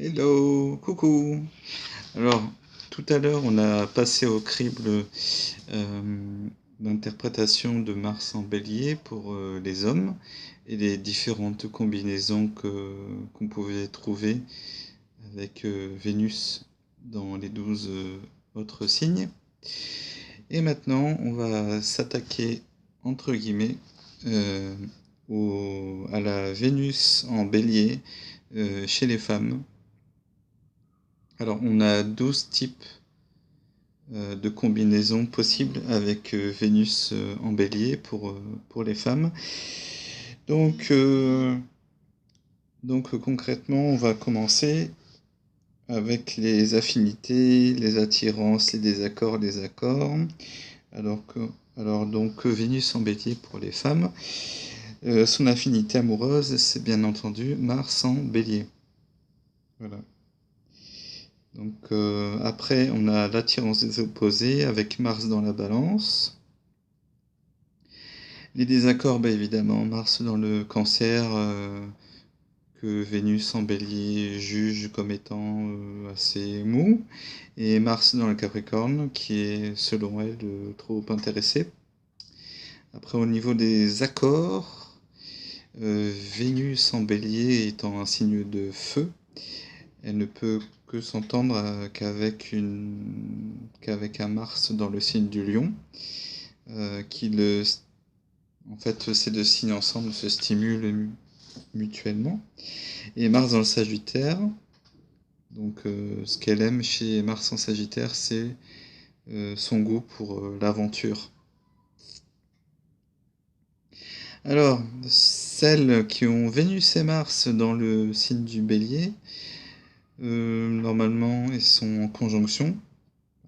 Hello, coucou. Alors, tout à l'heure, on a passé au crible l'interprétation de Mars en Bélier pour les hommes et les différentes combinaisons qu'on pouvait trouver avec Vénus dans les 12 autres signes. Et maintenant, on va s'attaquer, entre guillemets, euh, à la Vénus en Bélier chez les femmes. Alors, on a 12 types de combinaisons possibles avec Vénus en bélier pour les femmes. Donc, concrètement, on va commencer avec les affinités, les attirances, les désaccords, les accords. Alors que, donc Vénus en bélier pour les femmes. Son affinité amoureuse, c'est bien entendu Mars en bélier. Voilà. Donc après, on a l'attirance des opposés avec Mars dans la balance. Les désaccords, bah, évidemment, Mars dans le cancer, que Vénus en bélier juge comme étant assez mou, et Mars dans le Capricorne, qui est, selon elle, trop intéressé. Après, au niveau des accords, Vénus en bélier étant un signe de feu, elle ne peut que s'entendre qu'avec un Mars dans le signe du Lion, en fait, ces deux signes ensemble se stimulent mutuellement. Et Mars dans le Sagittaire, donc ce qu'elle aime chez Mars en Sagittaire, c'est son goût pour l'aventure. Alors, celles qui ont Vénus et Mars dans le signe du Bélier, normalement, elles sont en conjonction.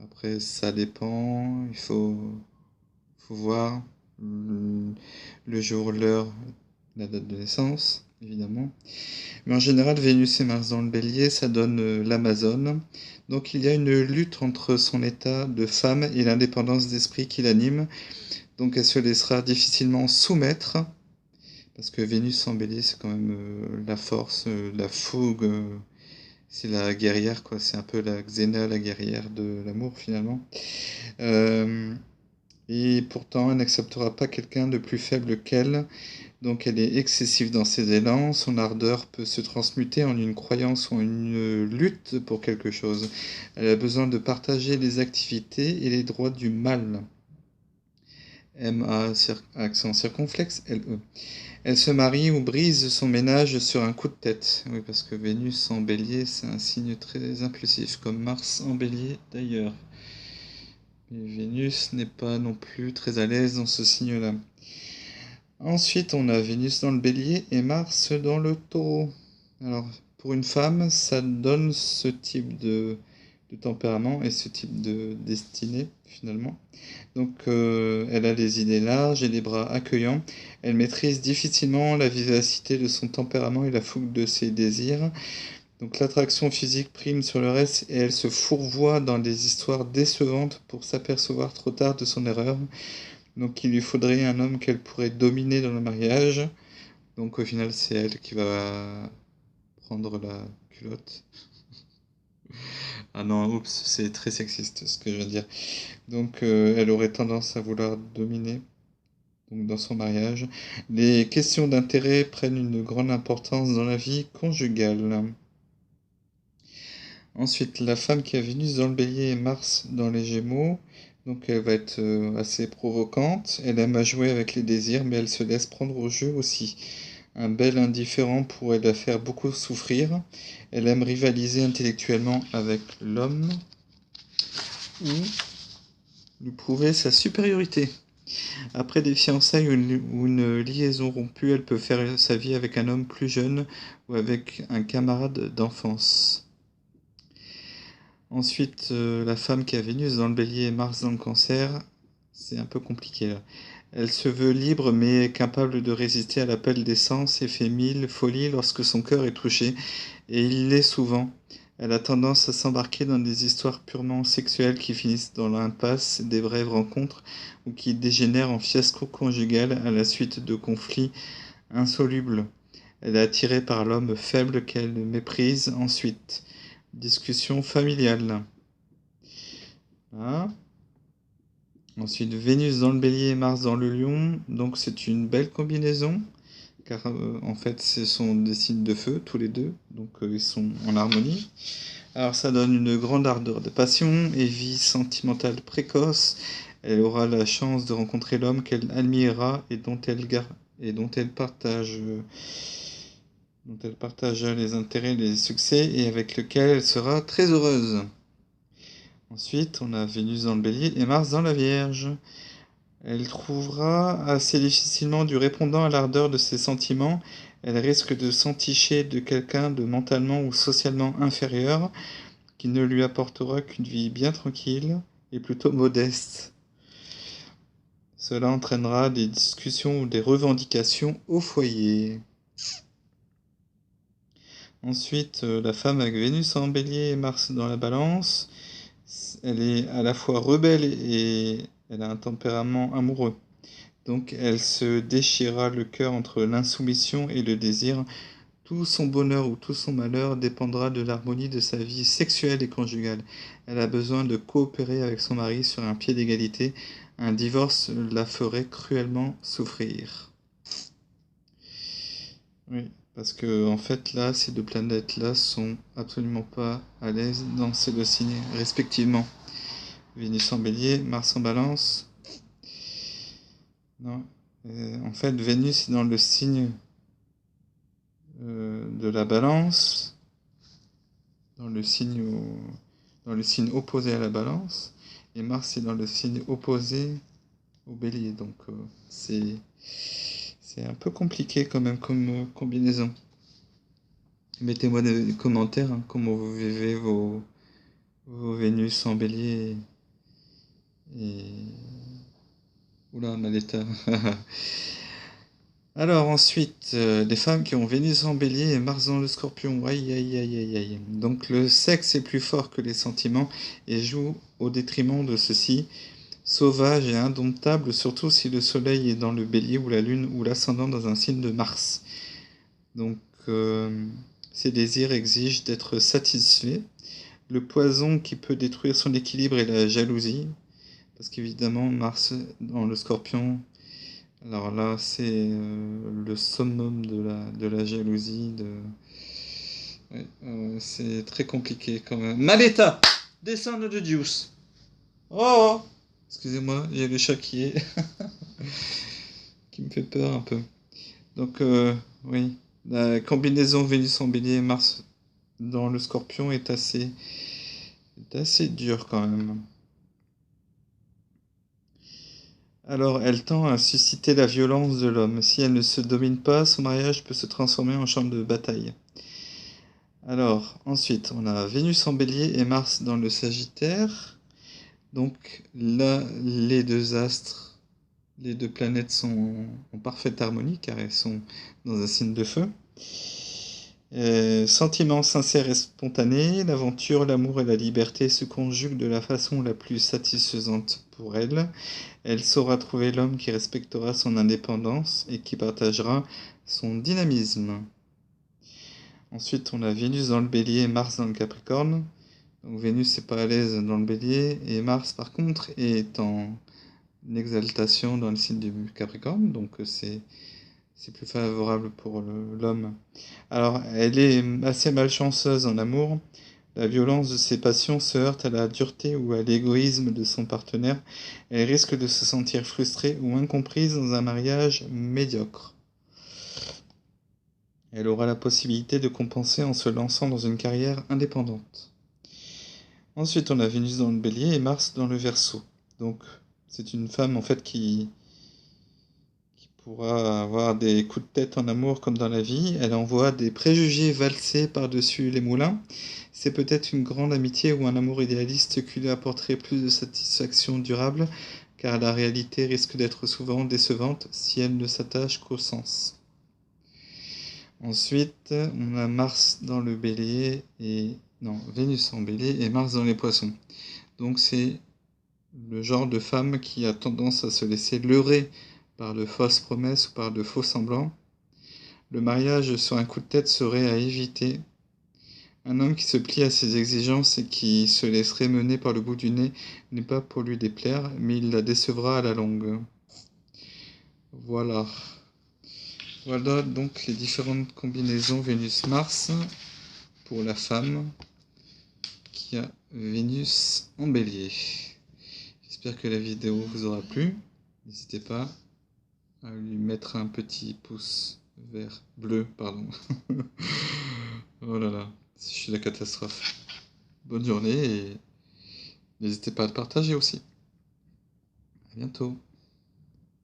Après, ça dépend, il faut voir le jour, l'heure, la date de naissance, évidemment. Mais en général, Vénus et Mars dans le Bélier, ça donne l'Amazone. Donc il y a une lutte entre son état de femme et l'indépendance d'esprit qui l'anime. Donc elle se laissera difficilement soumettre, parce que Vénus en Bélier, c'est quand même la force, la fougue, c'est la guerrière, quoi. C'est un peu la Xéna, la guerrière de l'amour, finalement. Et pourtant, elle n'acceptera pas quelqu'un de plus faible qu'elle. Donc elle est excessive dans ses élans, son ardeur peut se transmuter en une croyance ou en une lutte pour quelque chose. Elle a besoin de partager les activités et les droits du mal. M-A, accent circonflexe, L-E. Elle se marie ou brise son ménage sur un coup de tête. Oui, parce que Vénus en bélier, c'est un signe très impulsif, comme Mars en bélier d'ailleurs. Mais Vénus n'est pas non plus très à l'aise dans ce signe-là. Ensuite, on a Vénus dans le bélier et Mars dans le taureau. Alors, pour une femme, ça donne ce type de tempérament et ce type de destinée, finalement. Donc, elle a les idées larges et les bras accueillants. Elle maîtrise difficilement la vivacité de son tempérament et la fougue de ses désirs. Donc, l'attraction physique prime sur le reste et elle se fourvoie dans des histoires décevantes pour s'apercevoir trop tard de son erreur. Donc il lui faudrait un homme qu'elle pourrait dominer dans le mariage. Donc au final, c'est elle qui va prendre la culotte. Ah non, oups, c'est très sexiste ce que je viens de dire. Donc elle aurait tendance à vouloir dominer donc, dans son mariage. Les questions d'intérêt prennent une grande importance dans la vie conjugale. Ensuite, la femme qui a Vénus dans le bélier et Mars dans les Gémeaux. Donc elle va être assez provocante. Elle aime à jouer avec les désirs, mais elle se laisse prendre au jeu aussi. Un bel indifférent pourrait la faire beaucoup souffrir. Elle aime rivaliser intellectuellement avec l'homme ou lui prouver sa supériorité. Après des fiançailles ou une liaison rompue, elle peut faire sa vie avec un homme plus jeune ou avec un camarade d'enfance. Ensuite, la femme qui a Vénus dans le bélier et Mars dans le cancer, c'est un peu compliqué là. Elle se veut libre mais capable de résister à l'appel des sens et fait mille folies lorsque son cœur est touché, et il l'est souvent. Elle a tendance à s'embarquer dans des histoires purement sexuelles qui finissent dans l'impasse des brèves rencontres ou qui dégénèrent en fiasco conjugal à la suite de conflits insolubles. Elle est attirée par l'homme faible qu'elle méprise. Ensuite, discussion familiale. Voilà. Ensuite, Vénus dans le bélier et Mars dans le lion. Donc c'est une belle combinaison, car en fait ce sont des signes de feu, tous les deux. Donc ils sont en harmonie. Alors ça donne une grande ardeur de passion et vie sentimentale précoce. Elle aura la chance de rencontrer l'homme qu'elle admirera et dont elle partage les intérêts et les succès et avec lequel elle sera très heureuse. Ensuite, on a Vénus dans le bélier et Mars dans la Vierge. Elle trouvera assez difficilement du répondant à l'ardeur de ses sentiments. Elle risque de s'enticher de quelqu'un de mentalement ou socialement inférieur qui ne lui apportera qu'une vie bien tranquille et plutôt modeste. Cela entraînera des discussions ou des revendications au foyer. Ensuite, la femme avec Vénus en bélier et Mars dans la balance. Elle est à la fois rebelle et elle a un tempérament amoureux. Donc elle se déchirera le cœur entre l'insoumission et le désir. Tout son bonheur ou tout son malheur dépendra de l'harmonie de sa vie sexuelle et conjugale. Elle a besoin de coopérer avec son mari sur un pied d'égalité. Un divorce la ferait cruellement souffrir. Oui, parce que en fait là, ces deux planètes-là sont absolument pas à l'aise dans ces deux signes respectivement. Vénus en bélier, Mars en balance. Non. En fait, Vénus est dans le signe de la balance, dans le signe opposé à la balance, et Mars est dans le signe opposé au bélier. Donc c'est un peu compliqué quand même comme combinaison. Mettez-moi des commentaires comment vous vivez vos Vénus en bélier et... Oula, mal état. Alors ensuite, les femmes qui ont Vénus en bélier et Mars dans le scorpion. Aïe, aïe, aïe, aïe, aïe. Donc le sexe est plus fort que les sentiments et joue au détriment de ceux-ci. Sauvage et indomptable, surtout si le soleil est dans le bélier ou la lune ou l'ascendant dans un signe de Mars. Donc ses désirs exigent d'être satisfaits. Le poison qui peut détruire son équilibre est la jalousie. Parce qu'évidemment, Mars dans le scorpion... Alors là, c'est le summum de la jalousie. Ouais, c'est très compliqué quand même. Maleta, descend de Deuce. Oh, excusez-moi, j'ai le chat qui me fait peur un peu. Donc oui, la combinaison Vénus en bélier et Mars dans le scorpion est assez dure quand même. Alors, elle tend à susciter la violence de l'homme. Si elle ne se domine pas, son mariage peut se transformer en champ de bataille. Alors, ensuite, on a Vénus en bélier et Mars dans le Sagittaire. Donc là, les deux astres, les deux planètes sont en parfaite harmonie car elles sont dans un signe de feu. Sentiments sincères et spontanés, l'aventure, l'amour et la liberté se conjuguent de la façon la plus satisfaisante pour elle. Elle saura trouver l'homme qui respectera son indépendance et qui partagera son dynamisme. Ensuite, on a Vénus dans le bélier et Mars dans le Capricorne. Donc Vénus n'est pas à l'aise dans le bélier et Mars, par contre, est en exaltation dans le signe du Capricorne. Donc c'est plus favorable pour l'homme. Alors, elle est assez malchanceuse en amour. La violence de ses passions se heurte à la dureté ou à l'égoïsme de son partenaire. Elle risque de se sentir frustrée ou incomprise dans un mariage médiocre. Elle aura la possibilité de compenser en se lançant dans une carrière indépendante. Ensuite, on a Vénus dans le bélier et Mars dans le Verseau. Donc, c'est une femme en fait qui pourra avoir des coups de tête en amour comme dans la vie. Elle envoie des préjugés valser par-dessus les moulins. C'est peut-être une grande amitié ou un amour idéaliste qui lui apporterait plus de satisfaction durable, car la réalité risque d'être souvent décevante si elle ne s'attache qu'au sens. Ensuite, on a Mars dans le bélier et... Non, Vénus en bélier et Mars dans les poissons. Donc c'est le genre de femme qui a tendance à se laisser leurrer par de fausses promesses ou par de faux semblants. Le mariage sur un coup de tête serait à éviter. Un homme qui se plie à ses exigences et qui se laisserait mener par le bout du nez n'est pas pour lui déplaire, mais il la décevra à la longue. Voilà. Voilà donc les différentes combinaisons Vénus-Mars pour la femme qui a Vénus en bélier. J'espère que la vidéo vous aura plu. N'hésitez pas à lui mettre un petit pouce bleu, pardon. Oh là là, je suis la catastrophe. Bonne journée et n'hésitez pas à le partager aussi. À bientôt.